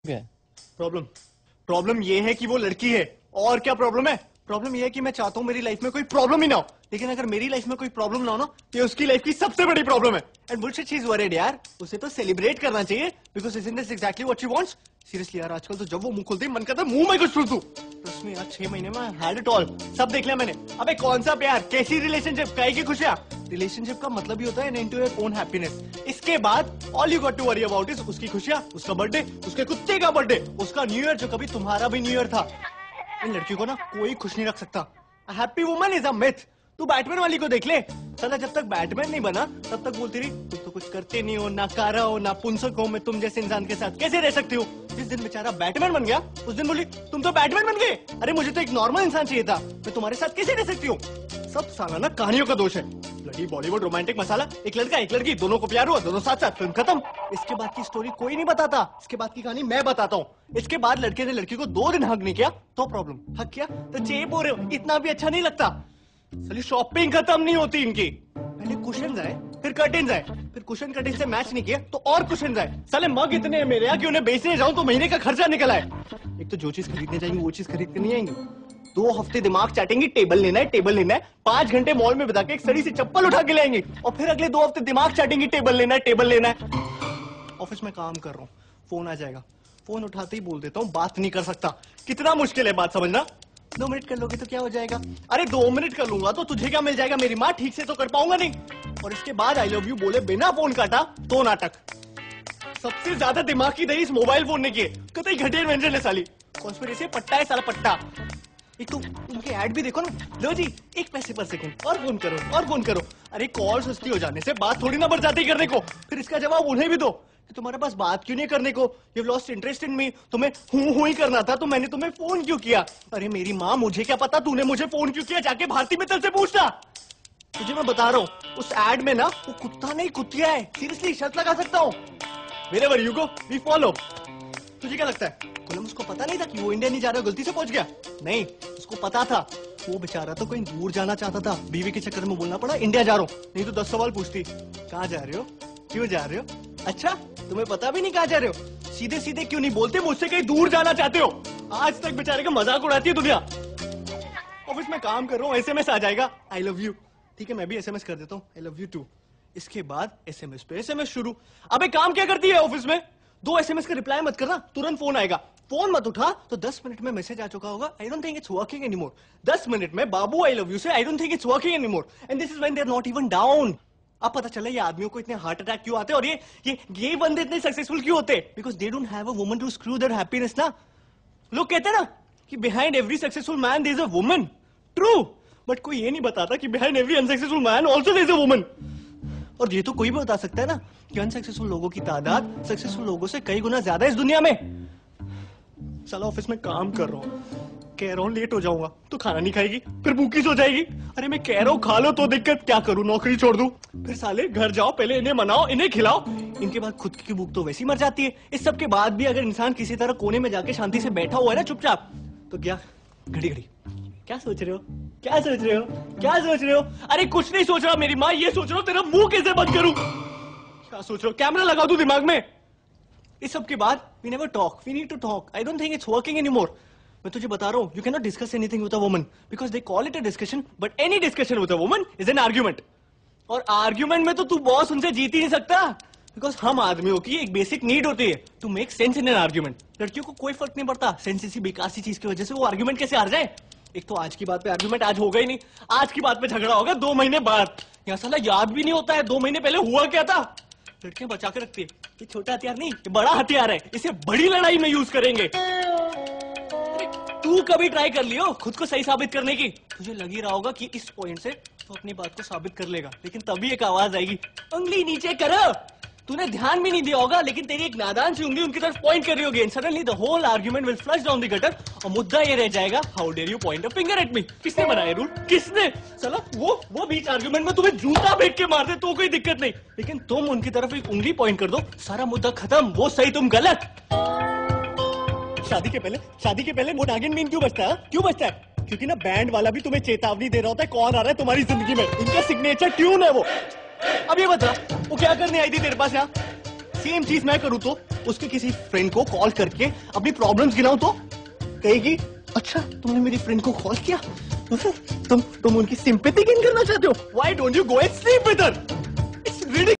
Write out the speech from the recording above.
Problem problem ये है कि वो लड़की है। और क्या प्रॉब्लम है? प्रॉब्लम ये है कि मैं चाहता हूं मेरी लाइफ में कोई प्रॉब्लम ही ना हो, लेकिन अगर मेरी लाइफ में कोई प्रॉब्लम ना हो ना, तो ये उसकी लाइफ की सबसे बड़ी प्रॉब्लम है। And bullshit she is worried यार, उसे तो सेलिब्रेट करना चाहिए because isn't this exactly what she wants. Seriously यार, आजकल तो जब वो मुंह खोलती है मन करता है मुंह में कुछ ठूस दूं। ट्रस्ट मी यार, 6 महीने में हैड इट ऑल, सब देख लिया मैंने। अबे कौन सा प्यार, कैसी रिलेशनशिप, काहे की खुशियां। रिलेशनशिप का मतलब ही होता है end to your own happiness. इसके बाद all you got to worry about is उसकी खुशियां, उसका बर्थडे, उसके कुत्ते का बर्थडे, उसका न्यू ईयर जो कभी तुम्हारा भी न्यू ईयर था। इन लड़की को ना कोई खुश नहीं रख सकता। Happy woman is a myth. तू बैटमैन वाली को देख ले, साला जब तक बैटमैन नहीं बना तब तक बोलती रही तुम तो कुछ करते नहीं हो, ना कारा हो, ना पुंसक हो, मैं तुम जैसे इंसान के साथ कैसे रह सकती हो। जिस दिन बेचारा बैटमैन बन गया उस दिन बोली तुम तो बैटमैन बन गए, अरे मुझे तो एक नॉर्मल इंसान चाहिए था, मैं तुम्हारे साथ कैसे रह सकती हूँ। सब साला ना कहानियों का दोष है। लड़ी बॉलीवुड रोमांटिक मसाला, एक लड़का एक लड़की दोनों को प्यार हुआ, दोनों साथ साथ, फिल्म खत्म। इसके बाद की स्टोरी कोई नहीं बताता, इसके बाद की कहानी मैं बताता हूँ। इसके बाद लड़के ने लड़की को 2 दिन हक नहीं किया तो प्रॉब्लम, हक किया तो चेप हो रहे हो, इतना भी अच्छा नहीं लगता। साली शॉपिंग खत्म नहीं होती इनकी। पहले कुशन आए, फिर कर्टेन्स आए, फिर कुशन कर्टेन से मैच नहीं किया तो और कुशन आए। साले मग इतने हैं मेरे यहाँ कि उन्हें बेचने जाऊं तो महीने का खर्चा निकल आए। एक तो जो चीज खरीदने जाएंगे वो चीज खरीद कर नहीं आएंगे, 2 हफ्ते दिमाग चाटेंगे, टेबल लेना है, टेबल लेना है, 5 घंटे मॉल में बिता के एक सड़ी सी चप्पल उठा के लाएंगे, और फिर अगले 2 हफ्ते दिमाग चाटेंगे, टेबल लेना है, टेबल लेना है। ऑफिस में काम कर रहा हूँ, फोन आ जाएगा, फोन उठाते ही बोल देता हूँ बात नहीं कर सकता। कितना मुश्किल है बात समझना। 2 मिनट कर लोगे तो क्या हो जाएगा? अरे 2 मिनट कर लूंगा तो तुझे क्या मिल जाएगा? मेरी माँ ठीक से तो कर पाऊंगा नहीं। और इसके बाद आई लव यू बोले बिना फोन काटा तो नाटक। सबसे ज्यादा दिमाग की दही इस मोबाइल फोन ने किए। कतई घटिया इन्वेंशन है साली, कॉन्स्पिरेसी पट्टा है साला पट्टा। एक तो उनके ऐड भी देखो ना, लो जी 1 पैसे पर सेकंड, और फोन करो और फोन करो। अरे कॉल सस्ती हो जाने से बात थोड़ी ना बढ़ जाती करने को। फिर इसका जवाब उन्हें भी दो कि तुम्हारे पास बात क्यों नहीं करने को, यू लॉस्ट इंटरेस्ट इन मी, तुम्हें हूं ही करना था तो मैंने तुम्हें फोन क्यों किया। अरे मेरी माँ, मुझे क्या पता तूने मुझे फोन क्यों किया, जाके भारती मित्तल से पूछना। तुझे मैं बता रहा हूँ उस एड में ना वो कुत्ता नहीं कुतिया है। सीरियसली शर्त लगा सकता हूँ। Wherever you go we follow. तुझे क्या लगता है कोलंबस को पता नहीं था कि वो इंडिया नहीं जा रहा, गलती से पहुंच गया? नहीं, उसको पता था। वो बेचारा तो कहीं दूर जाना चाहता था, बीवी के चक्कर में बोलना पड़ा इंडिया जा रहा हूँ, नहीं तो 10 सवाल पूछती, कहाँ जा रहे हो, क्यों जा रहे हो, अच्छा तुम्हें पता भी नहीं कहाँ जा रहे हो, सीधे सीधे क्यों नहीं बोलते मुझसे कहीं दूर जाना चाहते हो। आज तक बेचारे का मजाक उड़ाती है दुनिया। ऑफिस में काम कर रहा हूँ, SMS आ जाएगा आई लव यू, ठीक है मैं भी SMS कर देता हूँ आई लव यू टू। इसके बाद SMS पे SMS शुरू। अबे काम क्या करती है ऑफिस में? 2 SMS का रिप्लाई मत करना, तुरंत फोन आएगा, फोन मत उठा तो 10 मिनट में मैसेज आ चुका होगा, I don't think it's working anymore. 10 minute में बाबू आई लव यू से I don't think it's working anymore, and this is when they are not even down. अब पता चला ये आदमियों को इतने हार्ट अटैक क्यों आते हैं, और ये बंदे इतने सक्सेसफुल क्यों होते हैं, because they don't have a woman to screw their happiness ना। लोग कहते हैं ना कि behind every successful man there is a woman, true, but कोई ये नहीं बताता कि behind every unsuccessful man also there is a woman. और ये तो कोई भी बता सकता है ना कि अनसक्सेसफुल लोगों की तादाद सक्सेसफुल लोगों से कई गुना ज्यादा है इस दुनिया में। साला ऑफिस में काम कर रहा हूँ, कह रहा हूँ लेट हो जाऊंगा तो खाना नहीं खाएगी, फिर भूखी सो जाएगी। अरे मैं कह रहा हूँ खा लो तो दिक्कत, क्या करूँ नौकरी छोड़ दूं? फिर साले घर जाओ, पहले इन्हें मनाओ, इन्हें खिलाओ, इनके बाद खुद की भूख तो वैसी मर जाती है। इस सब के बाद भी अगर इंसान किसी तरह कोने में जाके शांति से बैठा हुआ है ना चुपचाप, तो क्या घड़ी घड़ी क्या सोच रहे हो, क्या सोच रहे हो, क्या सोच रहे हो? अरे कुछ नहीं सोच रहा मेरी माँ, ये सोच रहा हूँ तेरा मुंह कैसे बंद करूं। क्या सोच रहे हो, कैमरा लगा दूं दिमाग में? इस सब के बाद we never talk, we need to talk, I don't think it's working anymore. मैं तुझे बता रहा हूँ you can not discuss anything with a woman because they call it a discussion, but any discussion with a woman is an argument. और argument में तो तू boss उनसे जीत ही नहीं सकता, बिकॉज हम आदमियों की एक बेसिक नीड होती है to make sense in an argument. लड़कियों को कोई फर्क नहीं पड़ता सेंस इसी बेकार सी चीज की वजह से वो आर्ग्यूमेंट कैसे हार जाए। एक तो आज की बात पे आर्ग्यूमेंट आज होगा ही नहीं, आज की बात पे झगड़ा होगा 2 महीने बाद। यहाँ साला याद भी नहीं होता है 2 महीने पहले हुआ क्या था। लड़कियां बचा के रखती है, ये छोटा हथियार नहीं, ये बड़ा हथियार है, इसे बड़ी लड़ाई में यूज करेंगे। तू कभी ट्राई कर लियो खुद को सही साबित करने की? तुझे लग ही रहा होगा कि इस पॉइंट से तो अपनी बात को साबित कर लेगा, लेकिन तभी एक आवाज आएगी, उंगली नीचे करो। तूने ध्यान भी नहीं दिया होगा, लेकिन तेरी एक नादान सी उंगली उनकी तरफ पॉइंट कर रही होगी, and suddenly the whole argument will flush down the gutter, और मुद्दा ये रह जाएगा, how dare you point a finger at me. किसने बनाया रूल, किसने? चलो वो बीच आर्ग्यूमेंट में तुम्हें जूता फेंक के मार दे तो कोई दिक्कत नहीं, लेकिन तुम उनकी तरफ एक उंगली पॉइंट कर दो, सारा मुद्दा खत्म, वो सही तुम गलत। शादी के पहले वो नागिन मीन क्यों बजता है? क्यों बजता है? क्योंकि ना बैंड वाला भी तुम्हें चेतावनी दे रहा होता है कौन आ रहा है तुम्हारी जिंदगी में, इनका सिग्नेचर ट्यून है वो। अब ये बता वो क्या करने आई थी तेरे पास यहाँ? सेम चीज मैं करूँ तो उसके किसी फ्रेंड को कॉल करके अपनी प्रॉब्लम्स गिनाऊं तो कहेगी अच्छा तुमने मेरी फ्रेंड को कॉल किया तो फिर तुम उनकी सिंपैथी गेन करना चाहते हो? Why don't you go and sleep with her?